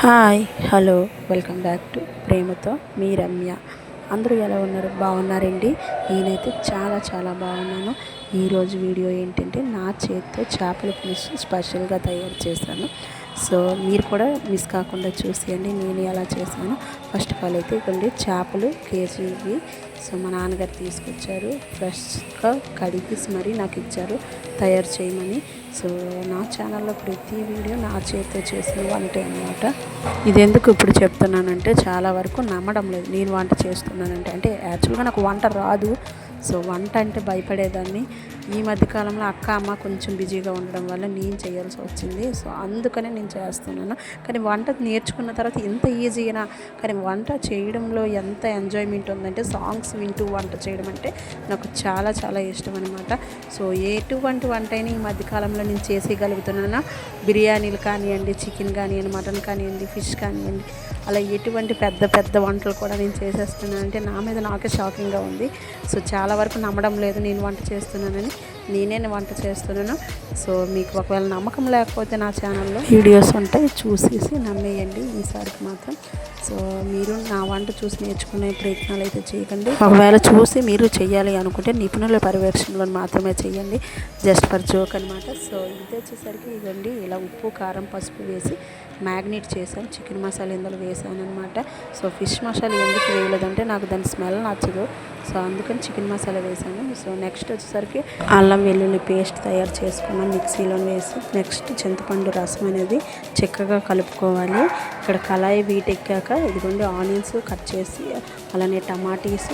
Hi hello welcome back to ప్రేమతో మీ రమ్య. అందరూ ఎలా ఉన్నారు? బాగున్నారండి. నేనైతే చాలా బాగున్నాను. ఈరోజు వీడియో ఏంటంటే నా చేతితో చేపల పులుసు స్పెషల్గా తయారు చేశాను. సో మీరు కూడా మిస్ కాకుండా చూసేయండి నేను ఎలా చేశాను. ఫస్ట్ ఆఫ్ ఆల్ అయితే ఇవ్వండి చేపలు కేజీకి. సో మా నాన్నగారు తీసుకొచ్చారు, ఫ్రెష్గా కడిగేసి మరీ నాకు ఇచ్చారు తయారు చేయమని. సో నా ఛానల్లో ప్రతి వీడియో నా చేతితో చేసిన వంట అన్నమాట. ఇది ఎందుకు ఇప్పుడు చెప్తున్నానంటే చాలా వరకు నమ్మడం లేదు నేను వంట చేస్తున్నానంటే. అంటే యాక్చువల్గా నాకు వంట రాదు. సో వంట అంటే భయపడేదాన్ని. ఈ మధ్యకాలంలో అమ్మ కొంచెం బిజీగా ఉండడం వల్ల నేను చేయాల్సి వచ్చింది. సో అందుకనే నేను చేస్తున్నాను. కానీ వంట నేర్చుకున్న తర్వాత ఎంత ఈజీనా, కానీ వంట చేయడంలో ఎంత ఎంజాయ్మెంట్ ఉందంటే సాంగ్స్ వింటూ వంట చేయడం అంటే నాకు చాలా ఇష్టం అనమాట. సో ఎటువంటి వంట అయినా ఈ మధ్యకాలంలో నేను చేసేయగలుగుతున్నాను. బిర్యానీలు కానివ్వండి, చికెన్ కానివ్వండి, మటన్ కానివ్వండి, ఫిష్ కానివ్వండి, అలా ఎటువంటి పెద్ద వంటలు కూడా నేను చేసేస్తున్నాను అంటే నా మీద నాకే షాకింగ్గా ఉంది. సో చాలా వరకు నమ్మడం లేదు నేను వంట చేస్తున్నానని. నేనే వంట చేస్తున్నాను. సో మీకు ఒకవేళ నమ్మకం లేకపోతే నా ఛానల్లో వీడియోస్ ఉంటాయి, చూసేసి నమ్మేయండి ఈసారికి మాత్రం. సో మీరు నా వంట చూసి నేర్చుకునే ప్రయత్నాలు అయితే చేయకండి. ఒకవేళ చూసి మీరు చేయాలి అనుకుంటే నిపుణుల పర్యవేక్షణలో మాత్రమే చేయండి, జస్ట్ ఫర్ జోక్ అనమాట. సో ఇది వచ్చేసరికి ఇవ్వండి ఇలా ఉప్పు, కారం, పసుపు వేసి మ్యాగ్నేట్ చేశాను. చికెన్ మసాలా ఇందులో వేసాను అనమాట. సో ఫిష్ మసాలా ఎందుకు వేయలేదంటే నాకు దాని స్మెల్ నచ్చదు. సో అందుకని చికెన్ మసాలా వేసాను. సో నెక్స్ట్ వచ్చేసరికి అల్లం వెల్లుల్లి పేస్ట్ తయారు చేసుకున్నాం మిక్సీలో వేసి. నెక్స్ట్ చింతపండు రసం అనేది చక్కగా కలుపుకోవాలి. ఇక్కడ కళాయి వీటెక్కాక ఇదిగోండి ఆనియన్స్ కట్ చేసి, అలానే టమాటీస్,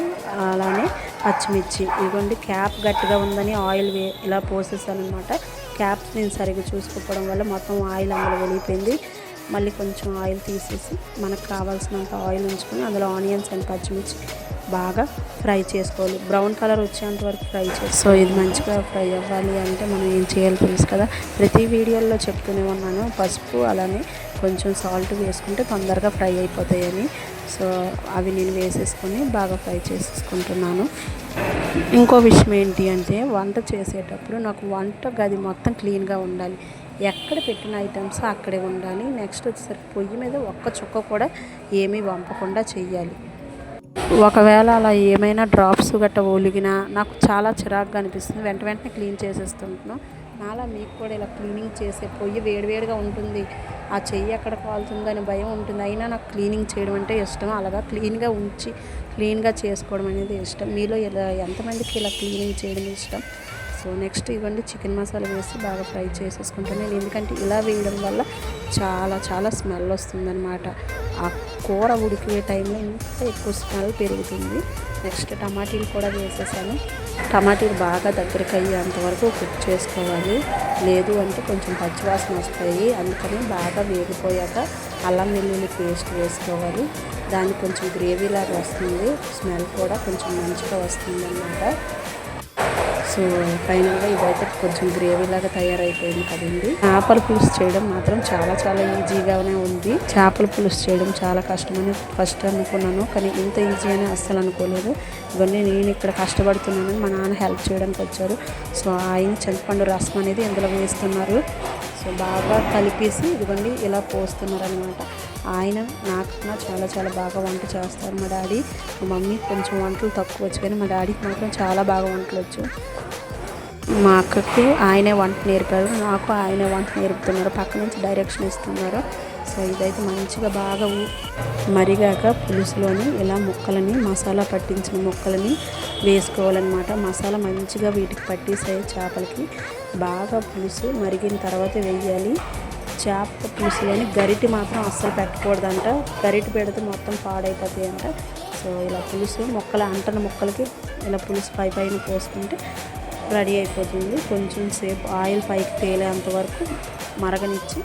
అలానే పచ్చిమిర్చి. ఇదిగోండి క్యాప్ గట్టిగా ఉందని ఆయిల్ ఇలా పోసేసాను అనమాట. క్యాప్స్ నేను సరిగ్గా చూసుకోవడం వల్ల మొత్తం ఆయిల్ అందులో వెళ్ళిపోయింది. మళ్ళీ కొంచెం ఆయిల్ తీసేసి మనకు కావాల్సినంత ఆయిల్ ఉంచుకొని అందులో ఆనియన్స్ అండ్ పచ్చిమిర్చి బాగా ఫ్రై చేసుకోవాలి. బ్రౌన్ కలర్ వచ్చేంత వరకు ఫ్రై చేసి. సో ఇది మంచిగా ఫ్రై అవ్వాలి అంటే మనం ఏం చేయాలో తెలుసు కదా, ప్రతి వీడియోలో చెప్తూనే ఉన్నాను. పసుపు అలానే కొంచెం సాల్ట్ వేసుకుంటే తొందరగా ఫ్రై అయిపోతాయని. సో అవి నేను వేసేసుకొని బాగా ఫ్రై చేసేసుకుంటున్నాను. ఇంకో విషయం ఏంటి అంటే వంట చేసేటప్పుడు నాకు వంట గది మొత్తం క్లీన్గా ఉండాలి. ఎక్కడ పెట్టిన ఐటమ్స్ అక్కడే ఉండాలి. నెక్స్ట్ వచ్చేసరికి పొయ్యి మీద ఒక్క చుక్క కూడా ఏమీ వంపకుండా చెయ్యాలి. ఒకవేళ అలా ఏమైనా డ్రాప్స్ గట్ట ఒలిగినా నాకు చాలా చిరాకుగా అనిపిస్తుంది. వెంటనే క్లీన్ చేసేస్తుంటున్నాను. నాలా మీకు కూడా ఇలా క్లీనింగ్ చేసే పొయ్యి వేడిగా ఉంటుంది, ఆ చెయ్యి ఎక్కడ కాలుతుందని భయం ఉంటుంది. అయినా నాకు క్లీనింగ్ చేయడం అంటే ఇష్టం. అలాగా క్లీన్గా ఉంచి క్లీన్గా చేసుకోవడం అనేది ఇష్టం. మీలో ఇలా ఎంతమందికి ఇలా క్లీనింగ్ చేయడం ఇష్టం? సో నెక్స్ట్ ఇవ్వండి చికెన్ మసాలా వేసి బాగా ఫ్రై చేసేసుకుంటాను నేను. ఎందుకంటే ఇలా వేయడం వల్ల చాలా స్మెల్ వస్తుందన్నమాట. ఆ కూర ఉడికే టైంలో ఇంకా ఎక్కువ స్మెల్ పెరుగుతుంది. నెక్స్ట్ టమాటీలు కూడా వేసేసాను. టమాటీలు బాగా దగ్గరికి అయ్యేంతవరకు కుక్ చేసుకోవాలి, లేదు అంటే కొంచెం పచ్చివాసన వస్తాయి. అందుకని బాగా వేగిపోయాక అల్లం వెల్లుల్లి పేస్ట్ వేసుకోవాలి. దానికి కొంచెం గ్రేవీలాగా వస్తుంది, స్మెల్ కూడా కొంచెం మంచిగా వస్తుంది అన్నమాట. సో ఫైనల్గా ఇదైతే కొంచెం గ్రేవీలాగా తయారైపోయింది కదండి. చేపల పులుసు చేయడం మాత్రం చాలా ఈజీగానే ఉంది. చేపల పులుసు చేయడం చాలా కష్టమని ఫస్ట్ అనుకున్నాను, కానీ ఇంత ఈజీ అని అస్సలు అనుకోలేదు. ఇవన్నీ నేను ఇక్కడ కష్టపడుతున్నాను, మా నాన్న హెల్ప్ చేయడానికి వచ్చారు. సో ఆయన చింతపండు రసం అనేది ఇందులో వేస్తున్నారు. సో బాగా కలిపేసి ఇదిగోండి ఇలా పోస్తున్నారు అనమాట. ఆయన నాకన్నా చాలా బాగా వంట చేస్తారు. మా డాడీ, మా మమ్మీ కొంచెం వంటలు తక్కువ వచ్చు, కానీ మా డాడీకి మాత్రం చాలా బాగా వంటలు వచ్చు. మా అక్కకి ఆయనే వంట నేర్పారు, నాకు ఆయనే వంట నేర్పుతున్నారు, పక్క నుంచి డైరెక్షన్ ఇస్తున్నారు. సో ఇదైతే మంచిగా బాగా మరిగాక పులుసులోని ఇలా ముక్కలని, మసాలా పట్టించిన ముక్కలని వేసుకోవాలన్నమాట. మసాలా మంచిగా వీటికి పట్టేసాయి చేపలకి. బాగా పులుసు మరిగిన తర్వాత వేయాలి. చేప పులుసులోని గరిటె మాత్రం అస్సలు పెట్టకూడదంట, గరిటె పెడితే మొత్తం పాడైపోతాయి అంట. సో ఇలా పులుసు అంటన ముక్కలకి ఇలా పులుసు పైన పోసుకుంటే రెడీ అయిపోతుంది. కొంచెం సేపు ఆయిల్ పైకి తేలేంత వరకు మరగనిచ్చి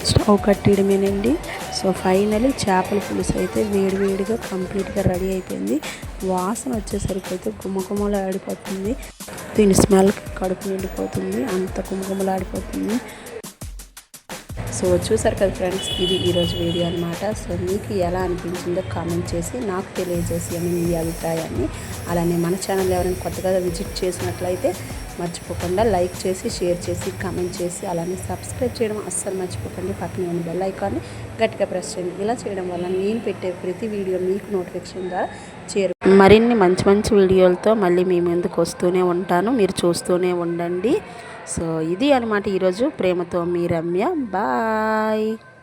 స్టవ్ కట్టేయడమేనండి. సో ఫైనలీ చేపల పులుసు అయితే వేడిగా కంప్లీట్గా రెడీ అయిపోయింది. వాసన వచ్చేసరికి అయితే గుమగుమలాడిపోతుంది. దీని స్మెల్కి కడుపు నిండిపోతుంది, అంత గుమగుమలాడిపోతుంది. సో చూసారు కదా ఫ్రెండ్స్, ఇది ఈరోజు వీడియో అనమాట. సో మీకు ఎలా అనిపించిందో కామెంట్ చేసి నాకు తెలియజేసి అని మీ అభిప్రాయాన్ని. అలానే మన ఛానల్ ఎవరైనా కొత్తగా విజిట్ చేసినట్లయితే మర్చిపోకుండా లైక్ చేసి, షేర్ చేసి, కామెంట్ చేసి, అలానే సబ్స్క్రైబ్ చేయడం అస్సలు మర్చిపోకండి. పక్కనే ఉన్న బెల్ ఐకాన్ని గట్టిగా ప్రెస్ చేయండి. ఇలా చేయడం వల్ల నేను పెట్టే ప్రతి వీడియో మీకు నోటిఫికేషన్ ద్వారా మరిన్ని మంచి మంచి వీడియోలతో మళ్ళీ మీ ముందుకు వస్తూనే ఉంటాను. మీరు చూస్తూనే ఉండండి. సో ఇది అనమాట ఈరోజు ప్రేమతో మీ రమ్య. బాయ్.